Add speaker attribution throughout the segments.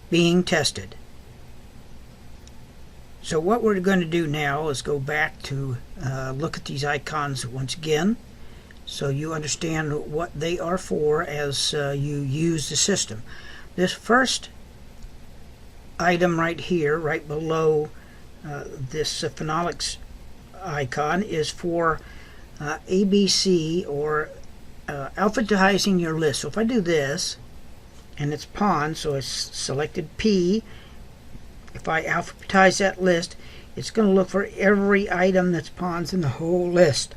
Speaker 1: being tested. So what we're going to do now is go back to look at these icons once again, so you understand what they are for as you use the system. This first item right here, right below this phenolics icon, is for ABC, or alphabetizing your list. So if I do this, and it's pawn, so I selected P. If I alphabetize that list, it's going to look for every item that's pawns in the whole list.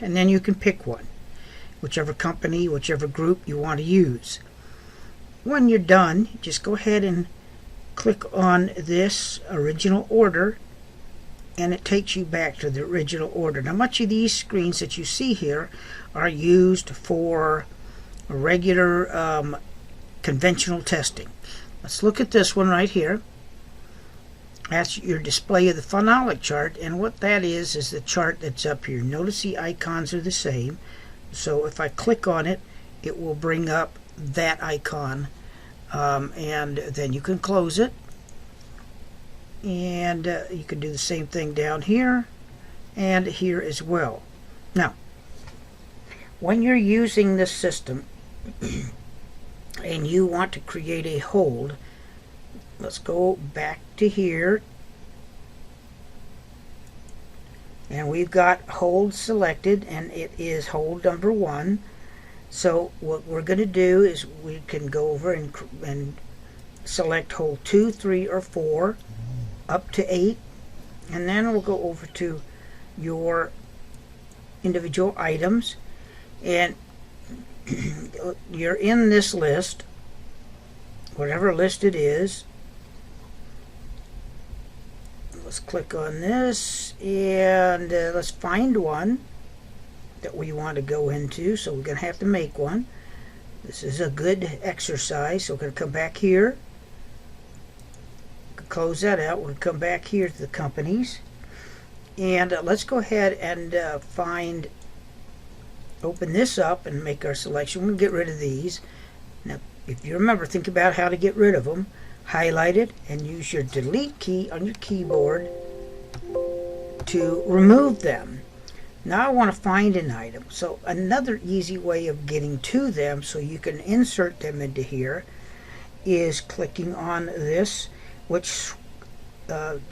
Speaker 1: And then you can pick one, whichever company, whichever group you want to use. When you're done, just go ahead and click on this original order, and it takes you back to the original order. Now, much of these screens that you see here are used for regular conventional testing. Let's look at this one right here. That's your display of the phenolic chart, and what that is the chart that's up here. Notice the icons are the same, so if I click on it, it will bring up that icon, and then you can close it, and you can do the same thing down here and here as well. Now, when you're using this system and you want to create a hold, let's go back to here, and we've got hold selected, and it is hold number 1. So what we're going to do is we can go over and select hold 2, 3, or 4 up to 8, and then we'll go over to your individual items, and you're in this list, whatever list it is. Let's click on this, and let's find one that we want to go into. So we're going to have to make one. This is a good exercise. So we're going to come back here, close that out. We'll come back here to the companies, and let's go ahead and open this up and make our selection. We'll get rid of these. Now, if you remember, think about how to get rid of them. Highlight it and use your delete key on your keyboard to remove them. Now I want to find an item. So another easy way of getting to them so you can insert them into here is clicking on this, which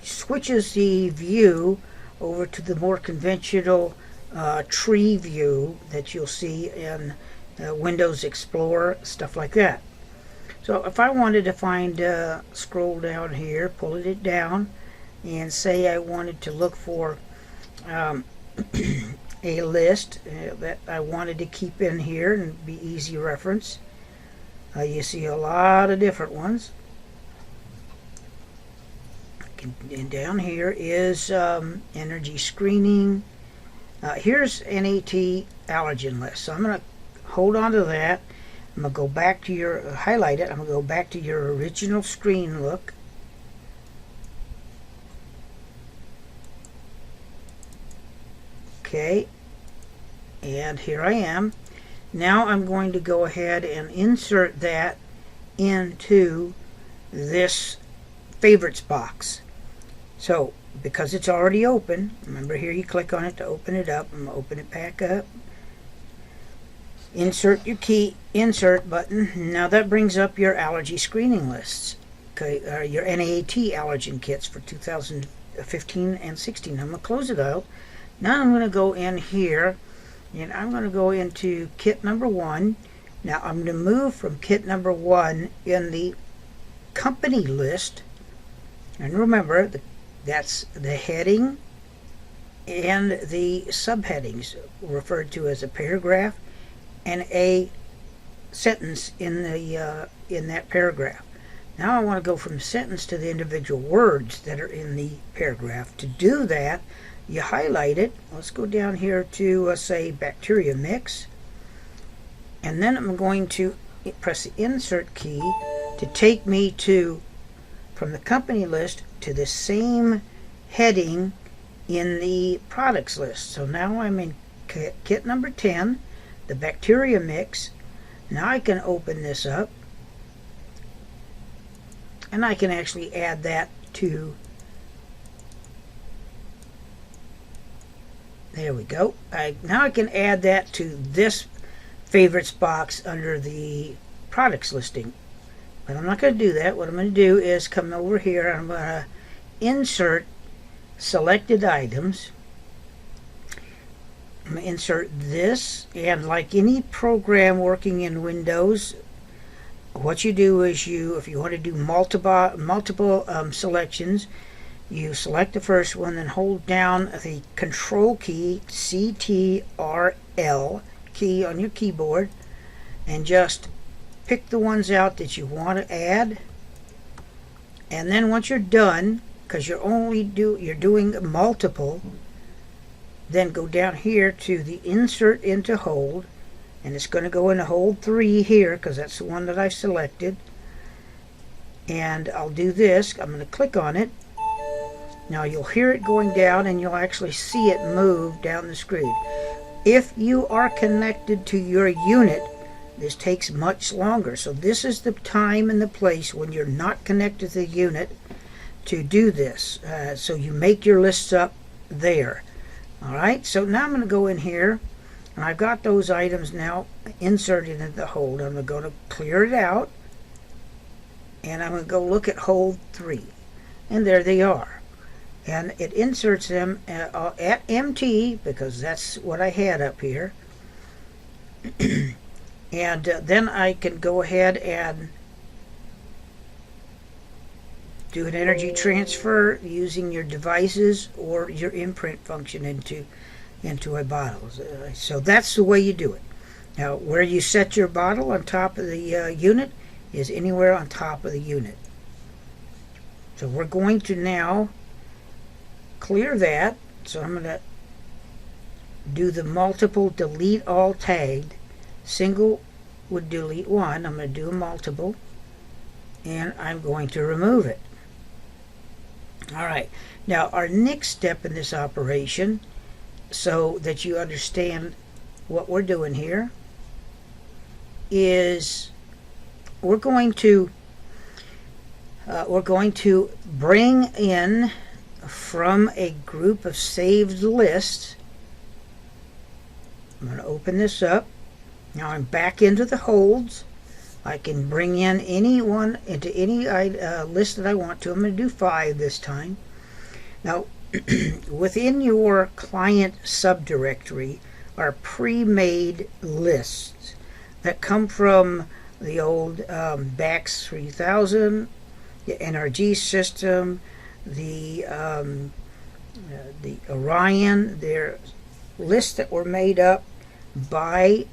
Speaker 1: switches the view over to the more conventional tree view that you'll see in Windows Explorer, stuff like that. So if I wanted to find, scroll down here, pull it down, and say I wanted to look for a list that I wanted to keep in here and be easy reference. You see a lot of different ones. And down here is energy screening. Here's NAT allergen list. So I'm going to hold on to that. I'm going to go back to your, highlight it. I'm going to go back to your original screen look. Okay. And here I am. Now I'm going to go ahead and insert that into this favorites box. So, because it's already open, remember here you click on it to open it up. I'm going to open it back up. Insert your key, insert button. Now that brings up your allergy screening lists. Okay, your NAT allergen kits for 2015 and 16. I'm going to close it out. Now I'm going to go in here, and I'm going to go into kit number 1. Now I'm going to move from kit number 1 in the company list. And remember, that's the heading and the subheadings, referred to as a paragraph and a sentence in the in that paragraph. Now I want to go from sentence to the individual words that are in the paragraph. To do that, you highlight it. Let's go down here to say bacteria mix, and then I'm going to press the insert key to take me to, from the company list to the same heading in the products list. So now I'm in kit number 10, the bacteria mix. Now I can open this up, And I can actually add that to, there we go. Now I can add that to this favorites box under the products listing. But I'm not going to do that. What I'm going to do is come over here and I'm going to insert selected items. I'm going to insert this, and like any program working in Windows, what you do is if you want to do multiple selections, you select the first one, then hold down the Control key, CTRL key on your keyboard, and just pick the ones out that you want to add. And then once you're done, because you're doing multiple, then go down here to the Insert into Hold, and it's going to go into Hold 3 here because that's the one that I've selected. And I'll do this. I'm going to click on it. Now you'll hear it going down, and you'll actually see it move down the screen. If you are connected to your unit, this takes much longer. So this is the time and the place when you're not connected to the unit to do this. So you make your lists up there. Alright, so now I'm going to go in here, and I've got those items now inserted into the hold. I'm going to clear it out, and I'm going to go look at hold 3. And there they are. And it inserts them at empty, because that's what I had up here. And then I can go ahead and do an energy transfer using your devices or your imprint function into a bottle. So that's the way you do it. Now, where you set your bottle on top of the unit is anywhere on top of the unit. So we're going to now clear that. So I'm going to do the multiple delete all tagged. Single would delete one. I'm going to do a multiple, and I'm going to remove it. Alright, now our next step in this operation, so that you understand what we're doing here, is we're going to bring in from a group of saved lists. I'm going to open this up. Now I'm back into the holds. I can bring in anyone into any list that I want to. I'm going to do 5 this time. Now, within your client subdirectory are pre-made lists that come from the old BAX 3000, the NRG system, the Orion. They're lists that were made up by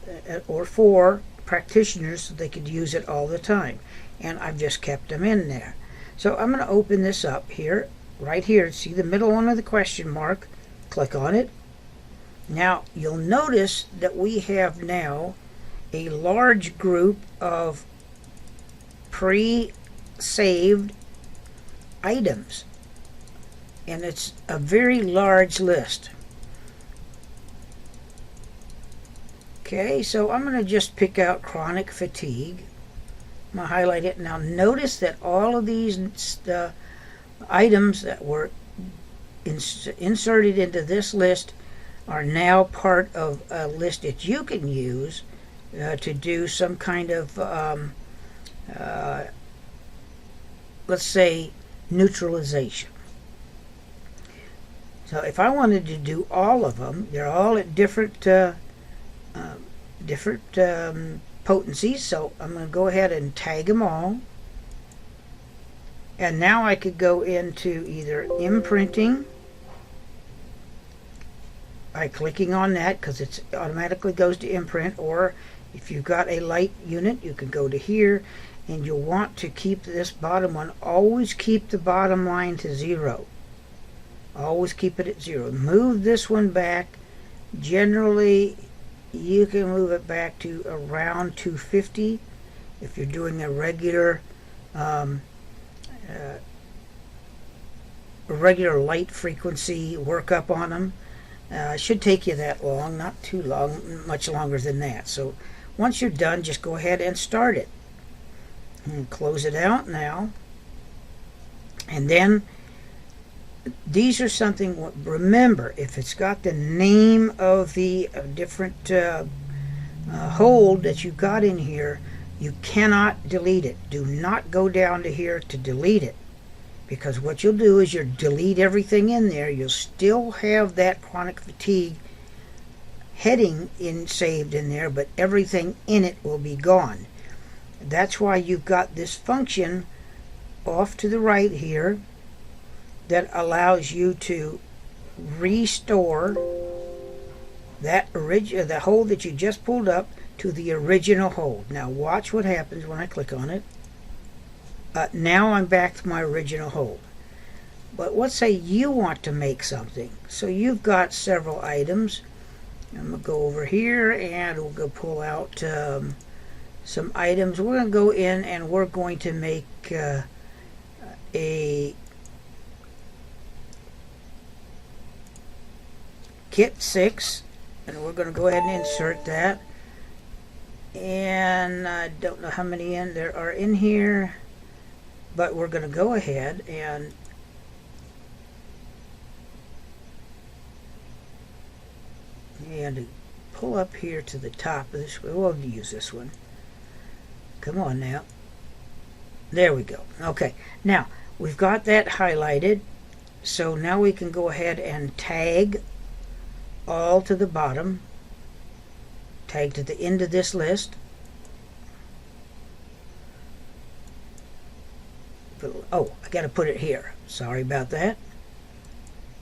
Speaker 1: or for practitioners so they could use it all the time, and I've just kept them in there. So I'm going to open this up here, right here. See the middle one of the question mark? Click on it. Now you'll notice that we have now a large group of pre-saved items, and it's a very large list. Okay, so I'm going to just pick out chronic fatigue. I'm going to highlight it. Now notice that all of these items that were inserted into this list are now part of a list that you can use to do some kind of, let's say, neutralization. So if I wanted to do all of them, they're all at different potencies, so I'm going to go ahead and tag them all. And now I could go into either imprinting by clicking on that, because it automatically goes to imprint, or if you've got a light unit, you can go to here, and you'll want to keep this bottom one. Always keep the bottom line to 0. Always keep it at 0. Move this one back. Generally, you can move it back to around 250 if you're doing a regular light frequency workup on them. It should take you that long, not too long, much longer than that. So once you're done, just go ahead and start it. And close it out now. And then these are something, remember, if it's got the name of the different hold that you got in here, you cannot delete it. Do not go down to here to delete it, because what you'll do is you'll delete everything in there. You'll still have that chronic fatigue heading saved in there, but everything in it will be gone. That's why you've got this function off to the right here that allows you to restore that the hold that you just pulled up to the original hold. Now watch what happens when I click on it. Now I'm back to my original hold. But let's say you want to make something. So you've got several items. I'm going to go over here and we'll go pull out some items. We're going to go in and we're going to make a kit 6, and we're going to go ahead and insert that. And I don't know how many there are in here, but we're going to go ahead and pull up here to the top of this. We'll use this one. Come on now. There we go. Okay, now we've got that highlighted, so now we can go ahead and tag all to the bottom, tag to the end of this list. Oh, I got to put it here. Sorry about that.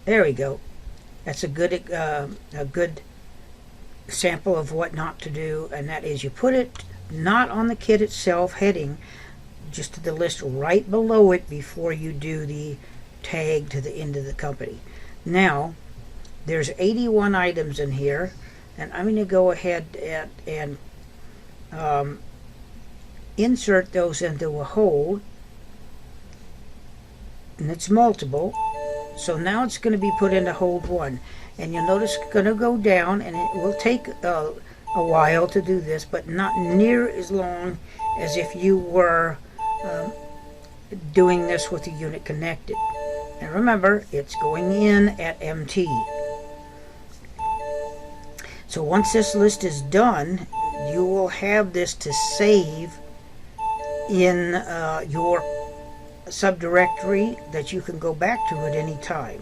Speaker 1: There we go. That's a good sample of what not to do, and that is you put it not on the kit itself heading, just to the list right below it before you do the tag to the end of the company. Now there's 81 items in here, and I'm going to go ahead and insert those into a hold, and it's multiple. So now it's going to be put into hold 1, and you'll notice it's going to go down, and it will take a while to do this, but not near as long as if you were doing this with the unit connected. And remember, it's going in at MT. So once this list is done, you will have this to save in your subdirectory that you can go back to at any time.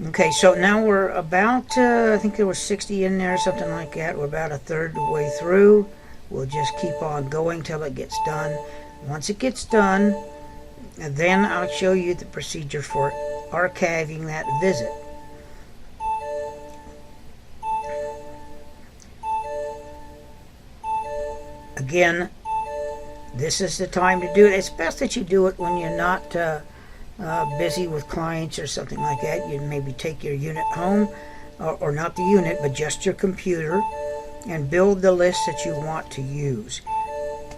Speaker 1: Okay, so now we're about, I think there were 60 in there, something like that. We're about a third of the way through. We'll just keep on going till it gets done. Once it gets done, then I'll show you the procedure for archiving that visit. Again, this is the time to do it. It's best that you do it when you're not busy with clients or something like that. You maybe take your unit home, or not the unit, but just your computer, and build the list that you want to use.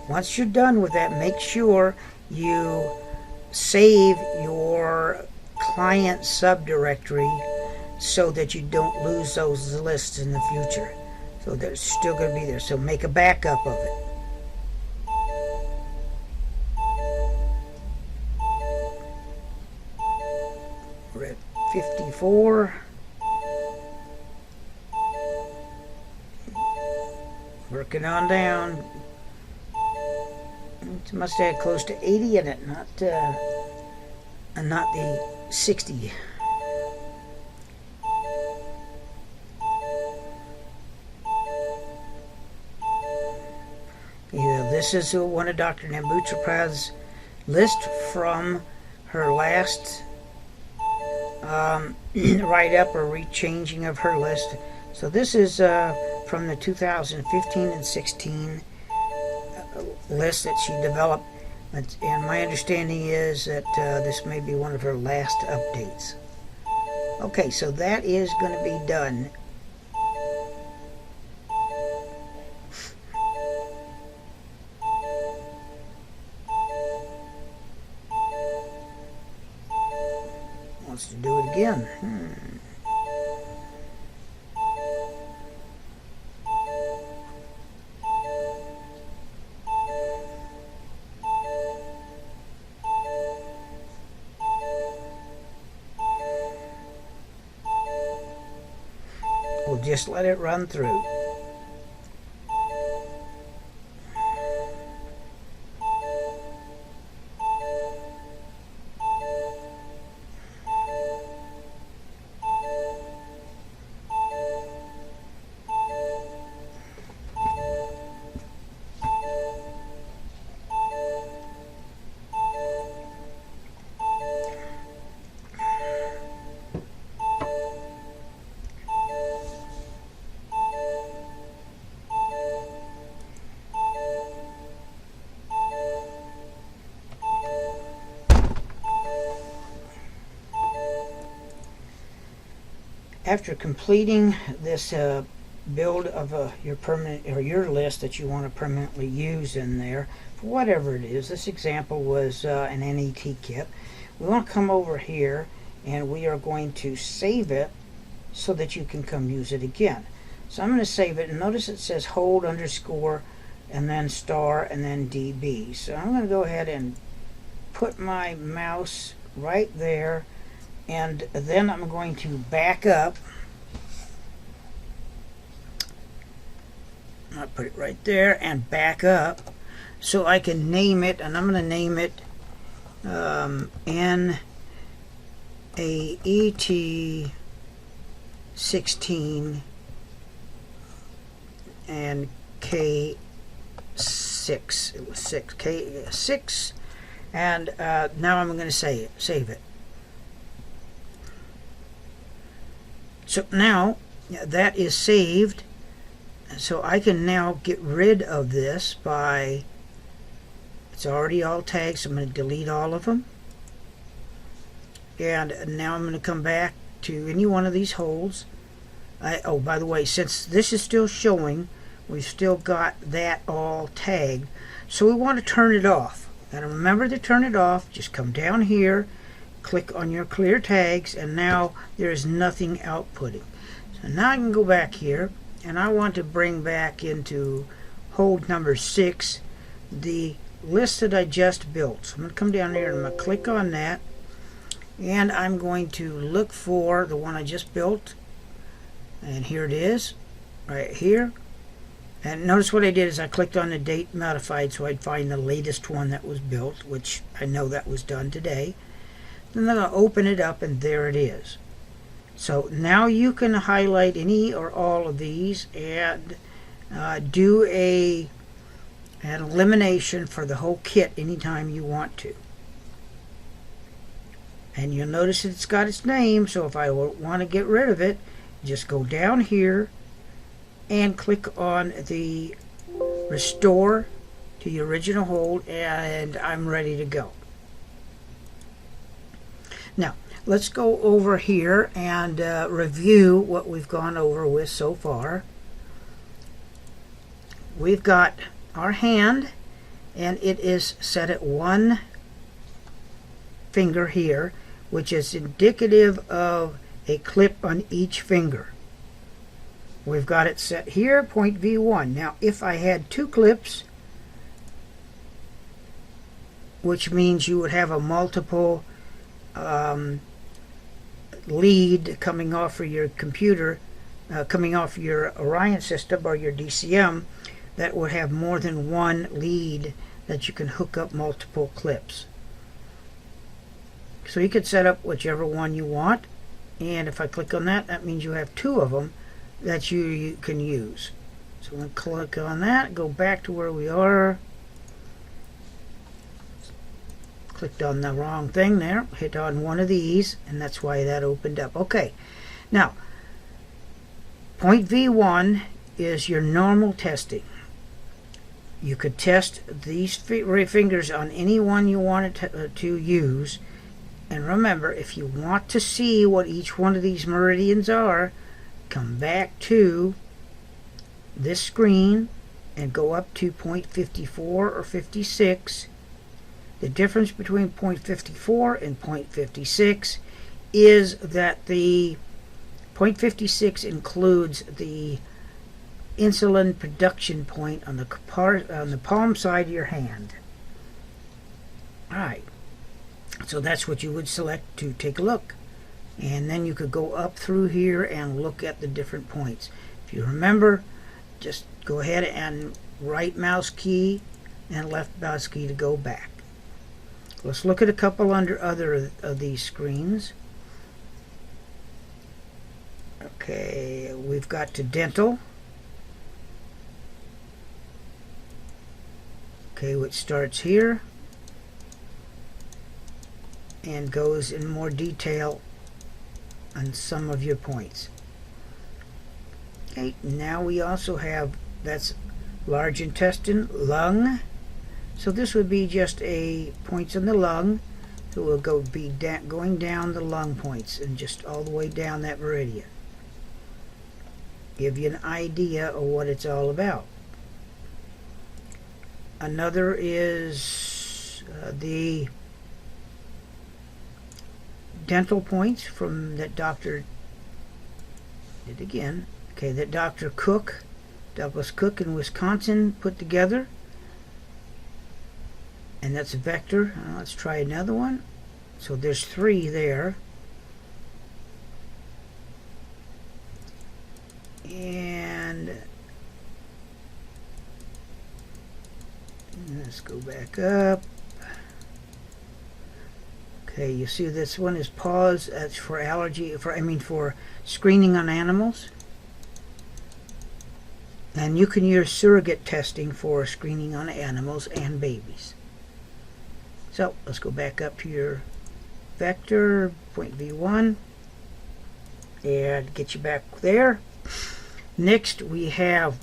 Speaker 1: Once you're done with that, make sure you save your client subdirectory so that you don't lose those lists in the future. So they're still going to be there. So make a backup of it. We're at 54. Working on down. It must have had close to 80 in it, not the 60. Yeah, this is one of Dr. Nambutrapad's list from her last write-up or rechanging of her list. So this is from the 2015 and 16 list that she developed, and my understanding is that this may be one of her last updates. Okay, so that is going to be done. Wants to do it again. just let it run through. After completing this build of your permanent or your list that you want to permanently use in there, for whatever it is, this example was an NET kit. We want to come over here and we are going to save it so that you can come use it again. So I'm going to save it, and notice it says hold underscore and then star and then DB. So I'm going to go ahead and put my mouse right there, and then I'm going to back up. I'll put it right there and back up so I can name it, and I'm going to name it NAET 16 and K6. It was 6 K6, and now I'm going to save it. So now that is saved, so I can now get rid of this by, it's already all tagged, so I'm going to delete all of them. And now I'm going to come back to any one of these holes. Oh, by the way, since this is still showing, we've still got that all tagged. So we want to turn it off. And remember to turn it off. Just come down here, click on your clear tags, and now there is nothing outputting. So now I can go back here, and I want to bring back into hold number 6 the list that I just built. So I'm going to come down here and I'm going to click on that, and I'm going to look for the one I just built, and here it is right here. And notice what I did is I clicked on the date modified so I'd find the latest one that was built, which I know that was done today. Then I'm going to open it up, and there it is. So now you can highlight any or all of these and do an elimination for the whole kit anytime you want to. And you'll notice it's got its name, so if I want to get rid of it, just go down here and click on the restore to the original hold, and I'm ready to go. Now let's go over here and review what we've gone over with so far. We've got our hand, and it is set at 1 finger here, which is indicative of a clip on each finger. We've got it set here, point V1. Now if I had 2 clips, which means you would have a multiple lead coming off of your computer, coming off your Orion system or your DCM, that would have more than 1 lead that you can hook up multiple clips. So you could set up whichever one you want, and if I click on that, that means you have 2 of them that you can use. So I'm going to click on that, go back to where we are. Clicked on the wrong thing there, hit on one of these, and that's why that opened up. Okay, now point V1 is your normal testing. You could test these fingers on any one you wanted to use, and remember, if you want to see what each one of these meridians are, come back to this screen and go up to point 54 or 56. The difference between point 54 and point 56 is that the point 56 includes the insulin production point on the palm side of your hand. Alright, so that's what you would select to take a look. And then you could go up through here and look at the different points. If you remember, just go ahead and right mouse key and left mouse key to go back. Let's look at a couple under other of these screens. Okay, we've got to dental. Okay, which starts here and goes in more detail on some of your points. Okay, now we also have, that's large intestine, lung. So this would be just a points in the lung. So we'll going down the lung points and just all the way down that meridian. Give you an idea of what it's all about. Another is the dental points from that Dr. did again. Okay, that Dr. Cook, Douglas Cook in Wisconsin put together. And that's a vector. Let's try another one. So there's 3 there. And let's go back up. Okay, you see this one is pause. That's for allergy, for screening on animals. And you can use surrogate testing for screening on animals and babies. So let's go back up to your vector, point V1, and get you back there. Next we have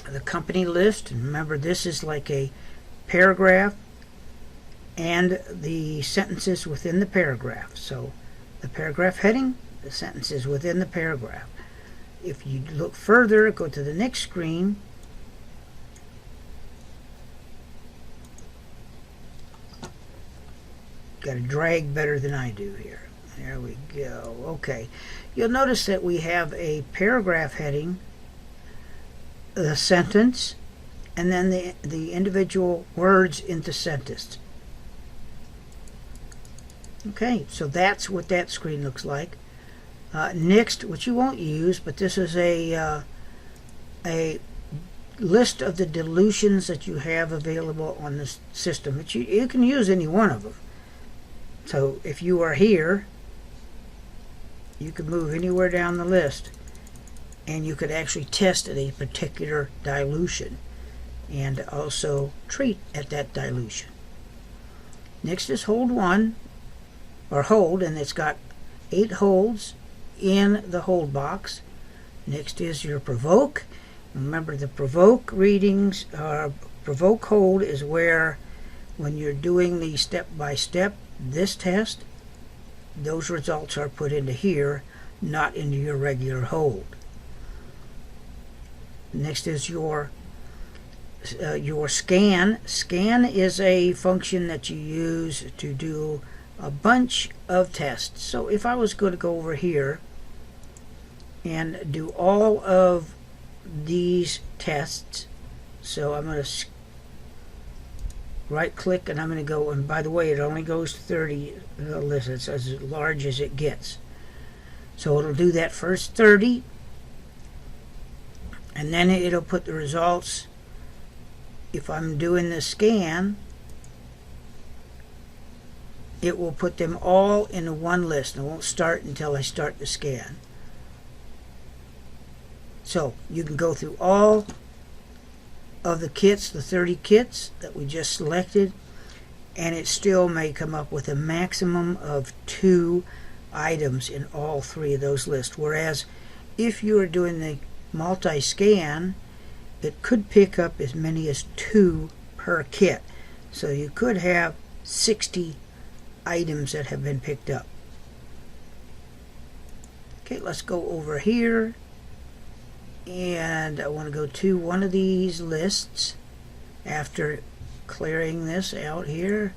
Speaker 1: the company list. And remember, this is like a paragraph and the sentences within the paragraph. So the paragraph heading, the sentences within the paragraph. If you look further, go to the next screen. Got to drag better than I do here. There we go. Okay. You'll notice that we have a paragraph heading, the sentence, and then the individual words in the sentence. Okay, so that's what that screen looks like. Next, which you won't use, but this is a list of the dilutions that you have available on this system. But you can use any one of them. So if you are here, you could move anywhere down the list and you could actually test at a particular dilution and also treat at that dilution. Next is hold 1, or hold, and it's got 8 holds in the hold box. Next is your provoke. Remember, the provoke readings, provoke hold is where when you're doing the step-by-step this test, those results are put into here, not into your regular hold. Next is your scan. Scan is a function that you use to do a bunch of tests. So if I was going to go over here and do all of these tests, so I'm going to right click and I'm going to go, and by the way, it only goes to 30 lists. It's as large as it gets. So it'll do that first 30, and then it'll put the results. If I'm doing the scan, it will put them all in one list. And it won't start until I start the scan. So you can go through all of the kits, the 30 kits that we just selected, and it still may come up with a maximum of 2 items in all 3 of those lists. Whereas if you are doing the multi-scan, it could pick up as many as 2 per kit. So you could have 60 items that have been picked up. Okay, let's go over here. And I want to go to one of these lists after clearing this out here.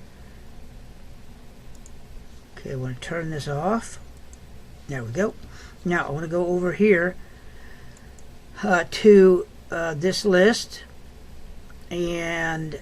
Speaker 1: Okay, I want to turn this off. There we go. Now I want to go over here to this list, and